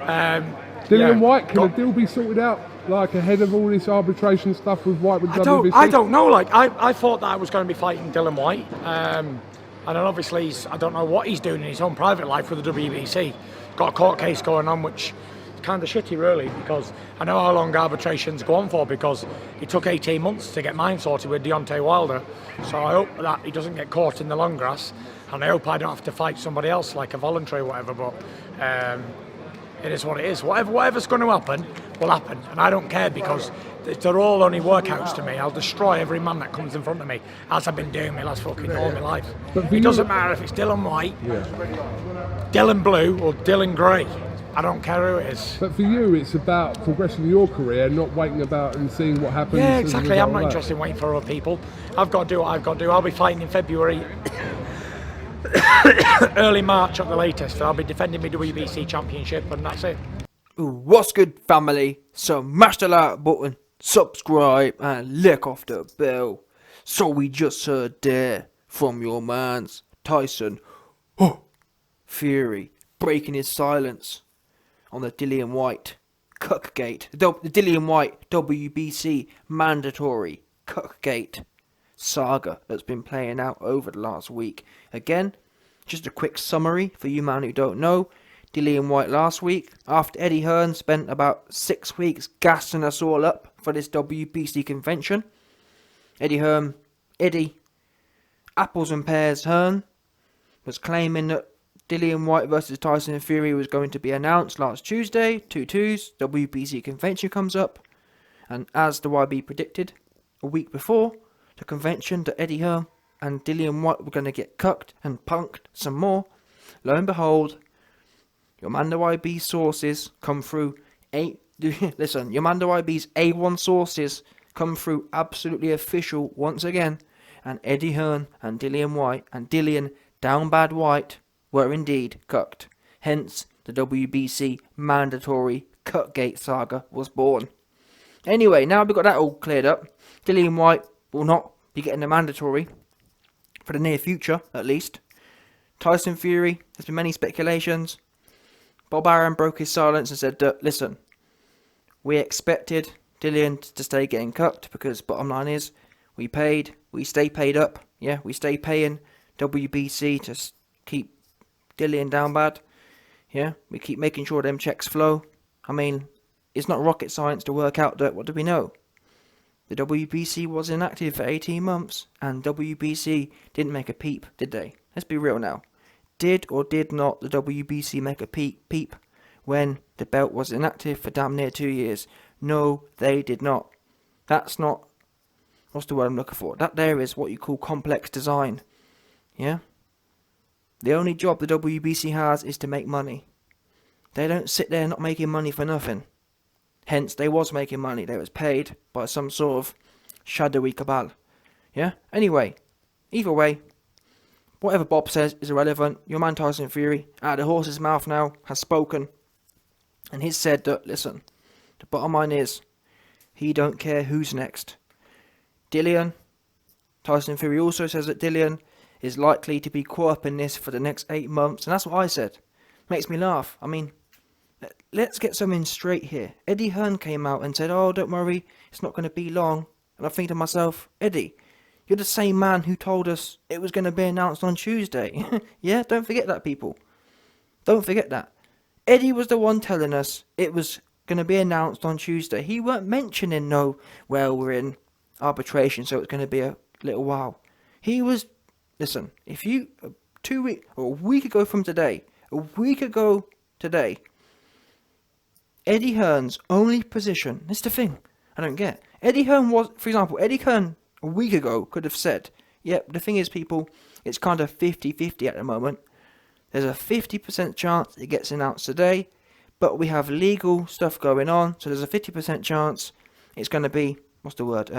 Dillian Whyte, can a deal be sorted out like ahead of all this arbitration stuff with Whyte with WBC? I don't know. Like I thought that I was going to be fighting Dillian Whyte, and then obviously I don't know what he's doing in his own private life with the WBC. Got a court case going on, which is kind of shitty, really, because I know how long arbitrations go on for. Because it took 18 months to get mine sorted with Deontay Wilder, so I hope that he doesn't get caught in the long grass, and I hope I don't have to fight somebody else like a voluntary or whatever. But it is what it is. Whatever's going to happen will happen, and I don't care because they're all only workouts to me. I'll destroy every man that comes in front of me, as I've been doing my last fucking all my life. It doesn't matter if it's Dillian Whyte, Dylan Blue, or Dylan Gray. I don't care who it is. But for you, it's about progressing your career, not waiting about and seeing what happens. Yeah, exactly. I'm not interested in waiting for other people. I've got to do what I've got to do. I'll be fighting in February. Early March at the latest. I'll be defending my WBC championship, and that's it. What's good, family? So mash the like button, subscribe, and lick off the bell. So we just heard there from your man's Tyson Fury breaking his silence on the Dillian Whyte Cuck-Gate, the Dillian Whyte WBC mandatory Cuck-Gate saga that's been playing out over the last week. Again, just a quick summary for you man who don't know. Dillian Whyte last week, after Eddie Hearn spent about 6 weeks gassing us all up for this WBC convention. Eddie Apples and Pears Hearn was claiming that Dillian Whyte versus Tyson Fury was going to be announced last Tuesday. 2-2s, WBC convention comes up, and as the YB predicted a week before the convention, that Eddie Hearn and Dillian Whyte were going to get cucked and punked some more. Lo and behold, your man the YB sources come through. Your man the YB's A1 sources come through absolutely official once again, and Eddie Hearn and Dillian Whyte and Dillian Down Bad Whyte were indeed cucked. Hence, the WBC mandatory Cuck-Gate saga was born. Anyway, now we've got that all cleared up. Dillian Whyte will not be getting the mandatory for the near future, at least. Tyson Fury, there's been many speculations. Bob Arum broke his silence and said that, listen, we expected Dillian to stay getting cucked because bottom line is, we stay paid up. Yeah, we stay paying WBC to keep Dillian down bad. Yeah, we keep making sure them checks flow. I mean, it's not rocket science to work out that, what do we know? The WBC was inactive for 18 months, and WBC didn't make a peep, did they? Let's be real now. Did or did not the WBC make a peep when the belt was inactive for damn near 2 years? No, they did not. That's not... What's the word I'm looking for? That there is what you call complex design. Yeah? The only job the WBC has is to make money. They don't sit there not making money for nothing. Hence, they was making money. They was paid by some sort of shadowy cabal. Yeah? Anyway, either way, whatever Bob says is irrelevant. Your man Tyson Fury, out of the horse's mouth now, has spoken. And he's said that, listen, the bottom line is, he don't care who's next. Tyson Fury also says that Dillian is likely to be caught up in this for the next 8 months. And that's what I said. Makes me laugh. I mean, let's get something straight here. Eddie Hearn came out and said, oh, don't worry, it's not going to be long. And I think to myself, Eddie, you're the same man who told us it was going to be announced on Tuesday. Yeah, don't forget that, people. Don't forget that. Eddie was the one telling us it was going to be announced on Tuesday. He weren't mentioning, no, well, we're in arbitration, so it's going to be a little while. He was, listen, if you, 2 weeks, or a week ago from today, Eddie Hearn's only position, this is the thing I don't get. Eddie Hearn was, for example, Eddie Hearn a week ago could have said, yep, the thing is, people, it's kind of 50-50 at the moment. There's a 50% chance it gets announced today, but we have legal stuff going on, so there's a 50% chance it's going to be, what's the word,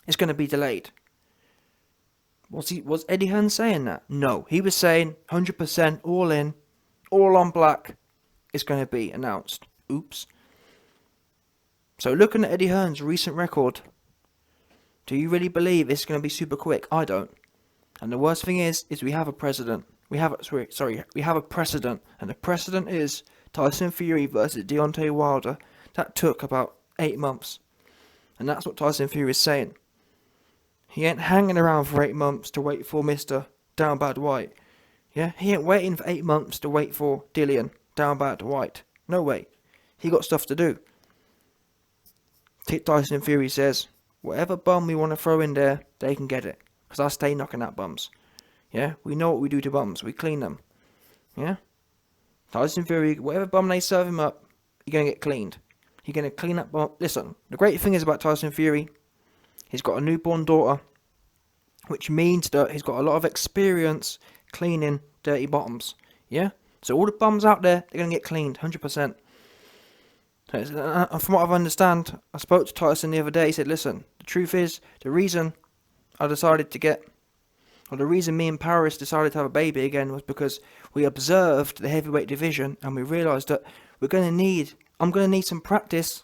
it's going to be delayed. Was Eddie Hearn saying that? No, he was saying 100% all in, all on black, it's going to be announced. Oops. So looking at Eddie Hearn's recent record, do you really believe it's going to be super quick? I don't. And the worst thing is we have a president. We have a precedent, and the precedent is Tyson Fury versus Deontay Wilder, that took about 8 months. And that's what Tyson Fury is saying. He ain't hanging around for 8 months to wait for Mr. Down Bad White. Yeah, he ain't waiting for 8 months to wait for Dillian Down Bad White. No way. He got stuff to do. Tyson Fury says, whatever bum we want to throw in there, they can get it. Because I stay knocking at bums. Yeah, we know what we do to bums. We clean them. Yeah? Tyson Fury, whatever bum they serve him up, you're going to get cleaned. You're going to clean up bum. Listen, the great thing is about Tyson Fury, he's got a newborn daughter, which means that he's got a lot of experience cleaning dirty bottoms. Yeah? So all the bums out there, they're going to get cleaned, 100%. From what I understand, I spoke to Tyson the other day. He said, listen, the truth is, the reason the reason me and Paris decided to have a baby again was because we observed the heavyweight division and we realised that I'm going to need some practice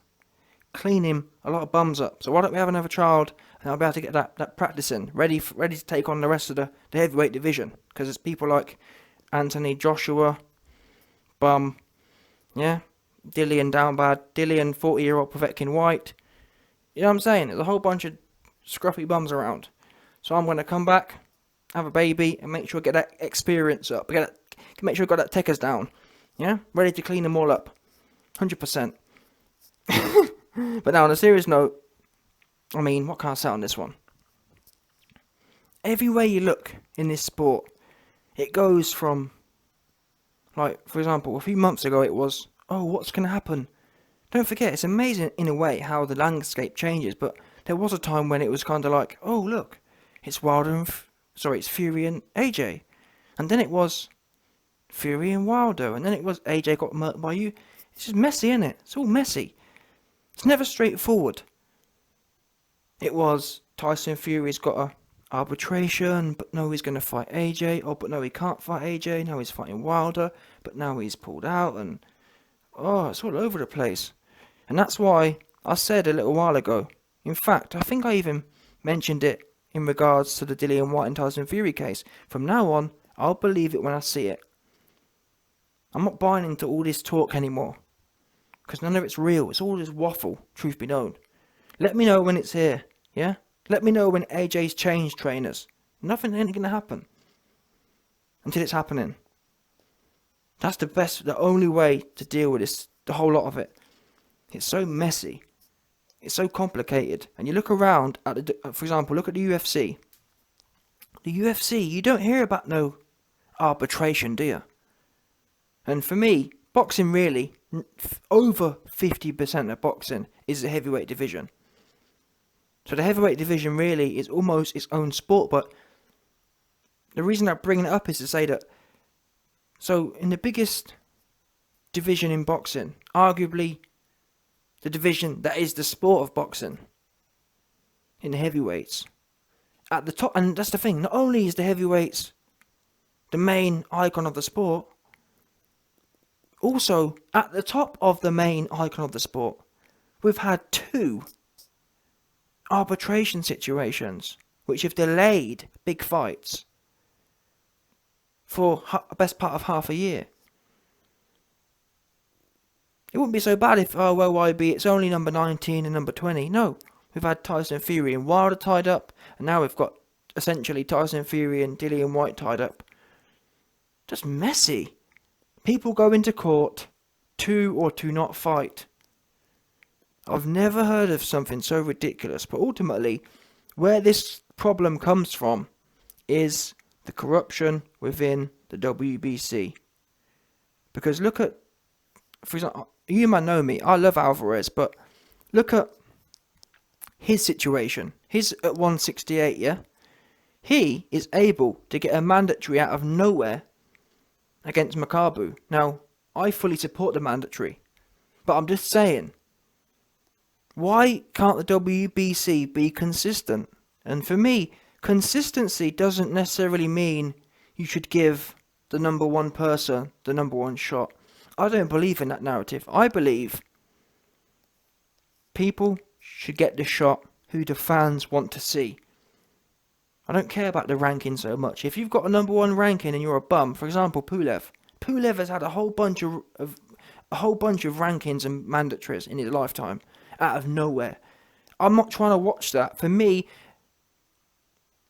cleaning a lot of bums up. So why don't we have another child and I'll be able to get that practicing, ready to take on the rest of the heavyweight division. Because it's people like Anthony Joshua, bum, yeah, Dillian down bad, Dillian 40-year-old Povetkin White. You know what I'm saying? There's a whole bunch of scruffy bums around. So I'm going to come back, have a baby, and make sure I get that experience up. Make sure I got that techers down. Yeah? Ready to clean them all up. 100%. But now on a serious note, I mean, what can I say on this one? Everywhere you look in this sport, it goes from, like, for example, a few months ago it was, oh, what's going to happen? Don't forget, it's amazing in a way how the landscape changes, but there was a time when it was kind of like, oh, look, it's it's Fury and AJ. And then it was Fury and Wilder, and then it was AJ got murked by you. It's just messy, isn't it? It's all messy. It's never straightforward. It was Tyson Fury's got a arbitration, but no, he's going to fight AJ. Oh, but no, he can't fight AJ. Now he's fighting Wilder, but now he's pulled out, and oh, it's all over the place. And that's why I said a little while ago, in fact, I think I even mentioned it in regards to the Dillian Whyte and Tyson Fury case. From now on, I'll believe it when I see it. I'm not buying into all this talk anymore. Because none of it's real. It's all just waffle, truth be known. Let me know when it's here, yeah? Let me know when AJ's changed trainers. Nothing ain't going to happen until it's happening. That's the only way to deal with this, the whole lot of it. It's so messy. It's so complicated. And you look around at for example, look at the UFC. The UFC, you don't hear about no arbitration, do you? And for me, boxing really, over 50% of boxing is the heavyweight division. So the heavyweight division really is almost its own sport, but the reason I'm bringing it up is to say that, so in the biggest division in boxing, arguably the division that is the sport of boxing, in the heavyweights, at the top, and that's the thing, not only is the heavyweights the main icon of the sport, also at the top of the main icon of the sport, we've had 2 arbitration situations which have delayed big fights for the best part of half a year. It wouldn't be so bad if, oh well, YB, it's only number 19 and number 20. No, we've had Tyson Fury and Wilder tied up, and now we've got essentially Tyson Fury and Dillian Whyte tied up. Just messy. People go into court to not fight. I've never heard of something so ridiculous, but ultimately, where this problem comes from is the corruption within the WBC. Because look at, for example, you might know me, I love Alvarez, but look at his situation. He's at 168, yeah? He is able to get a mandatory out of nowhere against Makabu. Now, I fully support the mandatory, but I'm just saying, why can't the WBC be consistent? And for me, consistency doesn't necessarily mean you should give the number one person the number one shot. I don't believe in that narrative. I believe people should get the shot who the fans want to see. I don't care about the ranking so much. If you've got a number one ranking and you're a bum, for example, Pulev has had a whole bunch of a whole bunch of rankings and mandatories in his lifetime out of nowhere. I'm not trying to watch that. For me,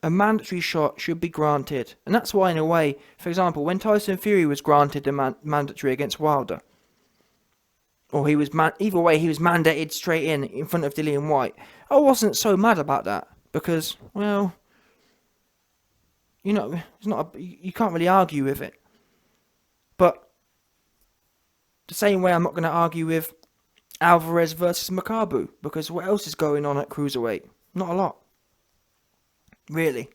a mandatory shot should be granted. And that's why, in a way, for example, when Tyson Fury was granted a mandatory against Wilder, or he was either way, he was mandated straight in front of Dillian Whyte, I wasn't so mad about that. Because, well, you know, it's not you can't really argue with it. But the same way I'm not going to argue with Alvarez versus Makabu, because what else is going on at cruiserweight? Not a lot. Really.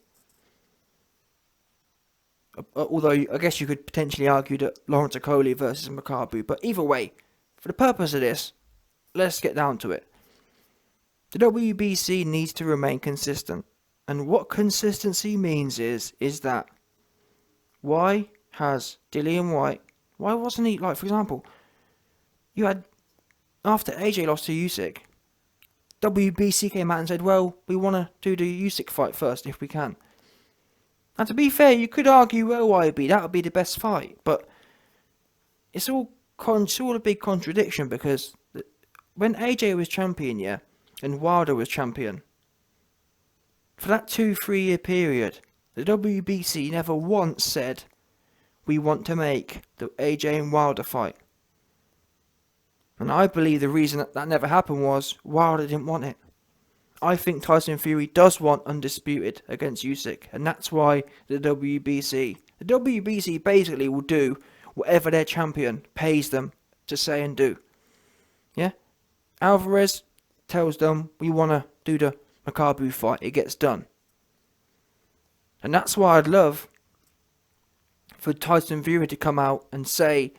Although, I guess you could potentially argue that Lawrence Okolie versus Makabu, but either way, for the purpose of this, let's get down to it. The WBC needs to remain consistent. And what consistency means is that why has Dillian Whyte, why wasn't he, like, for example, you had, after AJ lost to Usyk, WBC came out and said, well, we want to do the Usyk fight first if we can. And to be fair, you could argue, well, YB, that would be the best fight. But it's all a big contradiction, because when AJ was champion, yeah, and Wilder was champion, for that 2-3 year period, the WBC never once said, we want to make the AJ and Wilder fight. And I believe the reason that never happened was Wilder didn't want it. I think Tyson Fury does want undisputed against Usyk, and that's why the WBC basically will do whatever their champion pays them to say and do. Yeah? Alvarez tells them, we want to do the Makabu fight, it gets done. And that's why I'd love for Tyson Fury to come out and say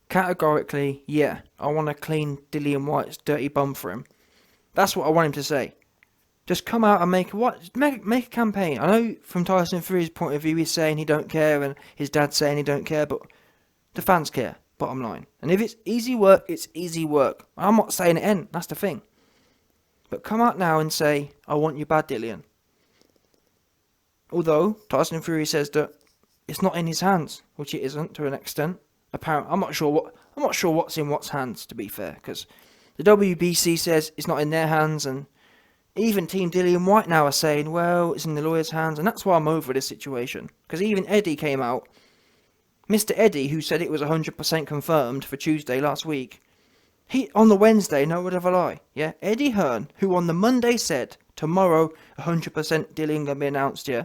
categorically, yeah, I want to clean Dillian Whyte's dirty bum for him. That's what I want him to say. Just come out and make a campaign. I know from Tyson Fury's point of view, he's saying he don't care, and his dad's saying he don't care, but the fans care, bottom line. And if it's easy work, it's easy work. I'm not saying it ain't, that's the thing. But come out now and say, I want you bad, Dillian. Although Tyson Fury says that it's not in his hands, which it isn't to an extent. Apparently, I'm not sure what's in what's hands, to be fair, because the WBC says it's not in their hands, and even Team Dillian Whyte now are saying, well, it's in the lawyer's hands, and that's why I'm over this situation. Because even Eddie came out, Mr. Eddie, who said it was 100% confirmed for Tuesday last week, he, on the Wednesday, no word of a lie, yeah, Eddie Hearn, who on the Monday said, tomorrow, 100% Dillian gonna be announced, yeah,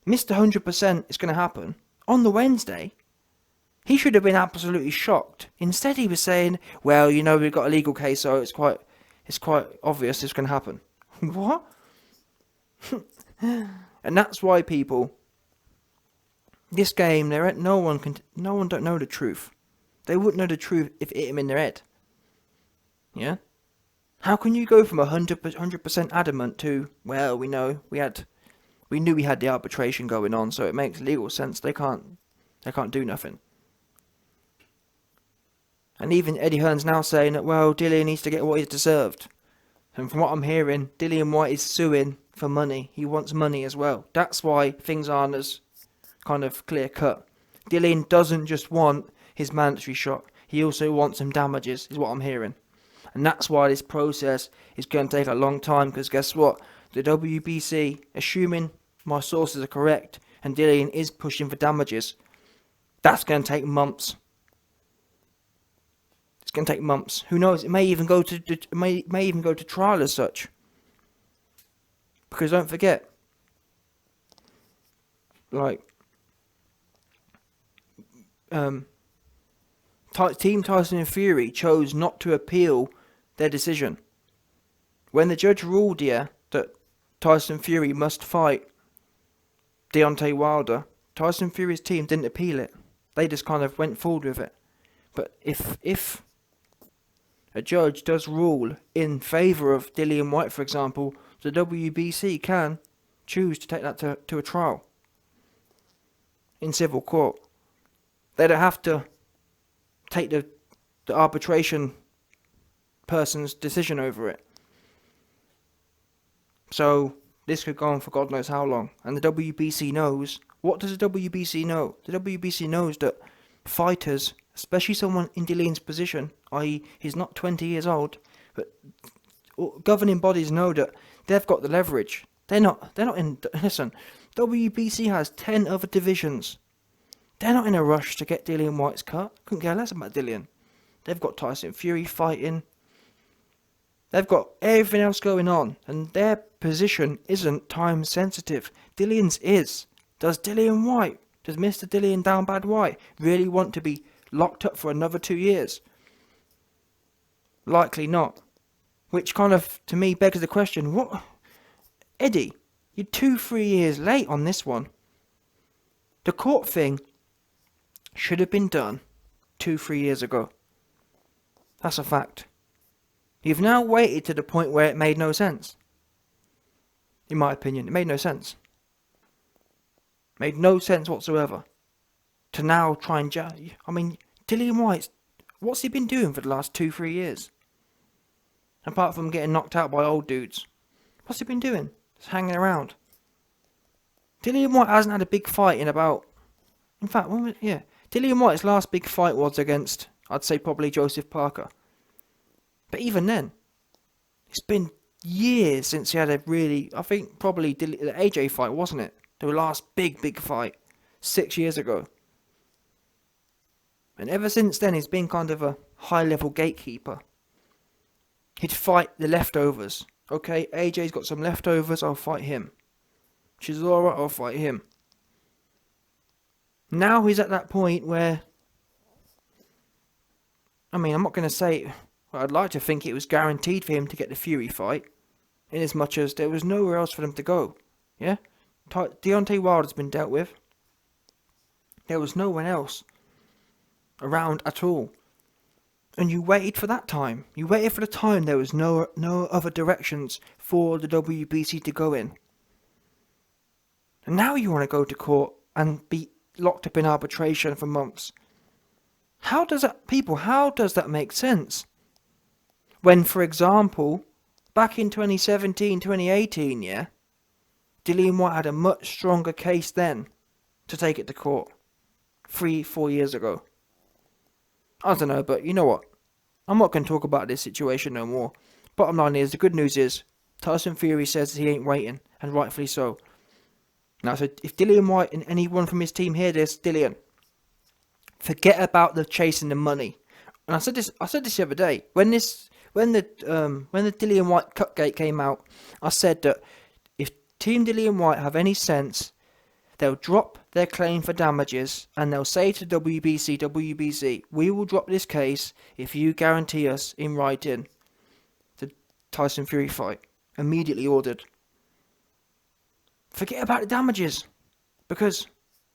Mr. 100% is gonna happen, on the Wednesday, he should have been absolutely shocked. Instead he was saying, well, you know, we've got a legal case, so it's quite obvious it's gonna happen. What? And that's why, people, this game, no one don't know the truth. They wouldn't know the truth if it hit them in their head. Yeah? How can you go from 100% adamant to, well, we knew we had the arbitration going on, so it makes legal sense. They can't do nothing. And even Eddie Hearn's now saying that, well, Dillian needs to get what he's deserved. And from what I'm hearing, Dillian Whyte is suing for money. He wants money as well. That's why things aren't as kind of clear cut. Dillian doesn't just want his mandatory shot. He also wants some damages, is what I'm hearing. And that's why this process is going to take a long time, because guess what? The WBC, assuming my sources are correct, and Dillian is pushing for damages, that's going to take months. It's going to take months. Who knows? It may even go to trial as such. Because don't forget, like, Team Tyson and Fury chose not to appeal their decision. When the judge ruled, yeah, that Tyson Fury must fight Deontay Wilder, Tyson Fury's team didn't appeal it. They just kind of went forward with it. But if a judge does rule in favour of Dillian Whyte, for example, the WBC can choose to take that to a trial in civil court. They don't have to take the arbitration person's decision over it. So this could go on for God knows how long. And the WBC knows. What does the WBC know? The WBC knows that fighters especially someone in Dillian's position, i.e. he's not 20 years old, but governing bodies know that they've got the leverage. They're not in, listen, WBC has 10 other divisions. They're not in a rush to get Dillian Whyte's cut. Couldn't care less about Dillian. They've got Tyson Fury fighting. They've got everything else going on, and their position isn't time sensitive. Dillian's is. Does Dillian Whyte, does Mr. Dillian Down Bad Whyte really want to be locked up for another 2 years? Likely not. Which kind of, to me, begs the question, what? Eddie, you're 2-3 years late on this one. The court thing should have been done 2-3 years ago. That's a fact. You've now waited to the point where it made no sense. In my opinion, it made no sense. Made no sense whatsoever. To now try and I mean, Dillian Whyte, what's he been doing for the last 2-3 years? Apart from getting knocked out by old dudes. What's he been doing? Just hanging around. Dillian Whyte hasn't had a big fight in about... In fact, Dillian Whyte's last big fight was against, I'd say probably Joseph Parker. But even then, it's been years since he had a really... I think probably the AJ fight, wasn't it? The last big fight. 6 years ago. And ever since then, he's been kind of a high-level gatekeeper. He'd fight the leftovers. Okay, AJ's got some leftovers, I'll fight him. Chisora, I'll fight him. Now he's at that point where... I mean, I'm not going to say... Well, I'd like to think it was guaranteed for him to get the Fury fight. In as much as there was nowhere else for them to go. Yeah? Deontay Wilder's been dealt with. There was no one else around at all. And you waited for that time. You waited for the time there was no other directions for the WBC to go in. And now you want to go to court and be locked up in arbitration for months. How does that make sense? When, for example, back in 2017, 2018, yeah, Dillian Whyte had a much stronger case then to take it to court 3-4 years ago. I don't know, but you know what? I'm not going to talk about this situation no more. Bottom line is, the good news is, Tyson Fury says he ain't waiting, and rightfully so. Now, so if Dillian Whyte and anyone from his team hear this, Dillian, forget about the chasing the money. And I said this the other day. When the Dillian Whyte Cuck-Gate came out, I said that if Team Dillian Whyte have any sense, they'll drop their claim for damages and they'll say to WBC, we will drop this case if you guarantee us in writing the Tyson Fury fight. Immediately ordered. Forget about the damages, because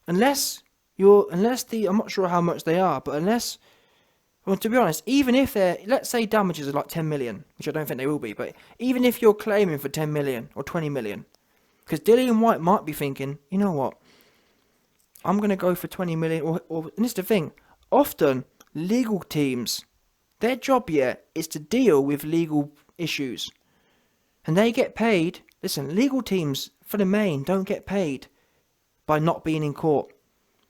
I'm not sure how much they are, but well, to be honest, even if let's say damages are like 10 million, which I don't think they will be, but even if you're claiming for 10 million or 20 million, because Dillian Whyte might be thinking, you know what, I'm going to go for 20 million, and this is the thing, often legal teams, their job is to deal with legal issues, and they get paid. Listen, legal teams, for the main, don't get paid by not being in court.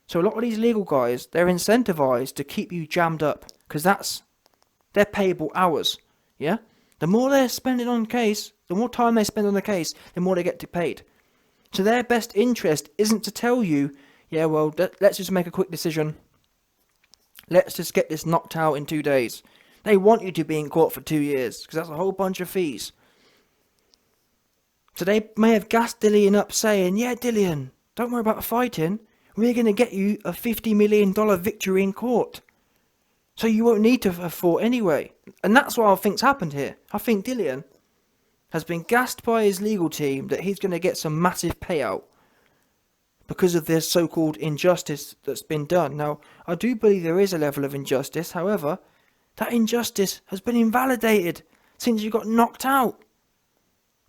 So a lot of these legal guys, they're incentivized to keep you jammed up, because that's their payable hours, yeah? The more they're spending on the case, the more time they spend on the case, the more they get paid. So their best interest isn't to tell you, yeah, well, let's just make a quick decision. Let's just get this knocked out in 2 days. They want you to be in court for 2 years, because that's a whole bunch of fees. So they may have gassed Dillian up saying, yeah, Dillian, don't worry about fighting. We're going to get you a $50 million victory in court. So you won't need to have fought anyway. And that's what I think's happened here. I think Dillian has been gassed by his legal team that he's going to get some massive payout because of this so-called injustice that's been done. Now, I do believe there is a level of injustice. However, that injustice has been invalidated since you got knocked out.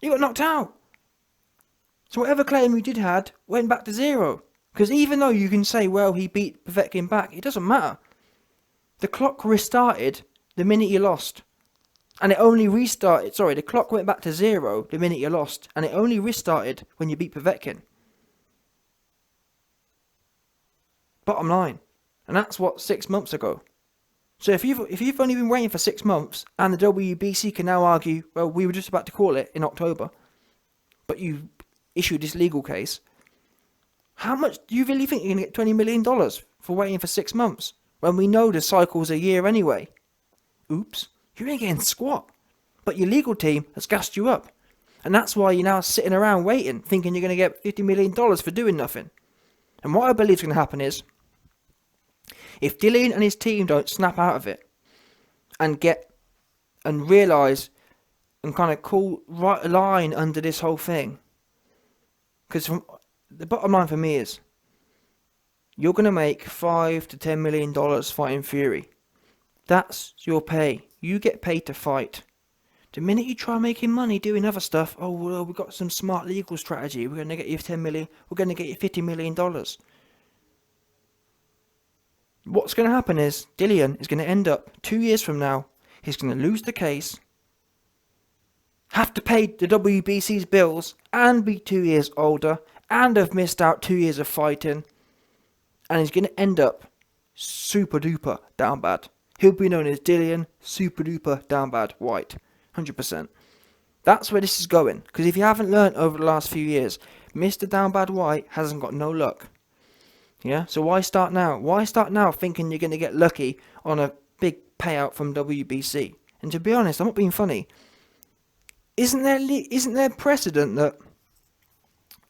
You got knocked out. So whatever claim you did had went back to zero. Because even though you can say, well, he beat Povetkin back, it doesn't matter. The clock restarted the minute you lost. And it only restarted, the clock went back to zero the minute you lost. And it only restarted when you beat Povetkin. Bottom line. And that's what, 6 months ago. So if you've only been waiting for 6 months, and the WBC can now argue, well, we were just about to call it in October, but you issued this legal case, how much do you really think you're going to get $20 million for waiting for 6 months, when we know the cycle's a year anyway? Oops, you ain't getting squat, but your legal team has gassed you up, and that's why you're now sitting around waiting, thinking you're going to get $50 million for doing nothing. And what I believe is going to happen is, if Dillian and his team don't snap out of it and realise and kind of call right a line under this whole thing, because the bottom line for me is, you're going to make $5 to $10 million fighting Fury. That's your pay. You get paid to fight. The minute you try making money doing other stuff, oh well, we've got some smart legal strategy, we're going to get you $10 million, we're going to get you $50 million. What's going to happen is, Dillian is going to end up, 2 years from now, he's going to lose the case, have to pay the WBC's bills, and be 2 years older, and have missed out 2 years of fighting, and he's going to end up super duper down bad. He'll be known as Dillian super duper down bad Whyte, 100%. That's where this is going, because if you haven't learned over the last few years, Mr. Down Bad Whyte hasn't got no luck. Yeah, so why start now? Why start now thinking you're going to get lucky on a big payout from WBC? And to be honest, I'm not being funny. Isn't there precedent that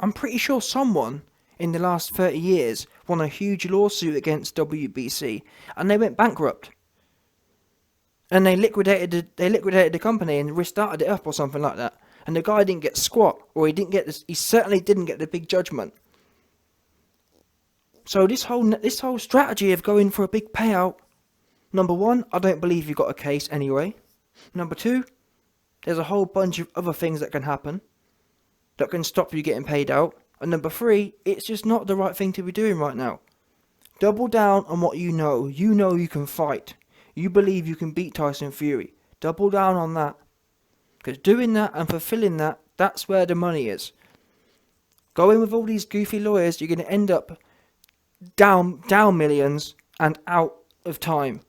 I'm pretty sure someone in the last 30 years won a huge lawsuit against WBC and they went bankrupt? And they liquidated the company and restarted it up or something like that. And the guy didn't get squat, or he certainly didn't get the big judgment. So this whole strategy of going for a big payout, number one, I don't believe you've got a case anyway. Number two, there's a whole bunch of other things that can happen that can stop you getting paid out. And number three, it's just not the right thing to be doing right now. Double down on what you know. You know you can fight. You believe you can beat Tyson Fury. Double down on that. Because doing that and fulfilling that, that's where the money is. Going with all these goofy lawyers, you're going to end up down millions and out of time.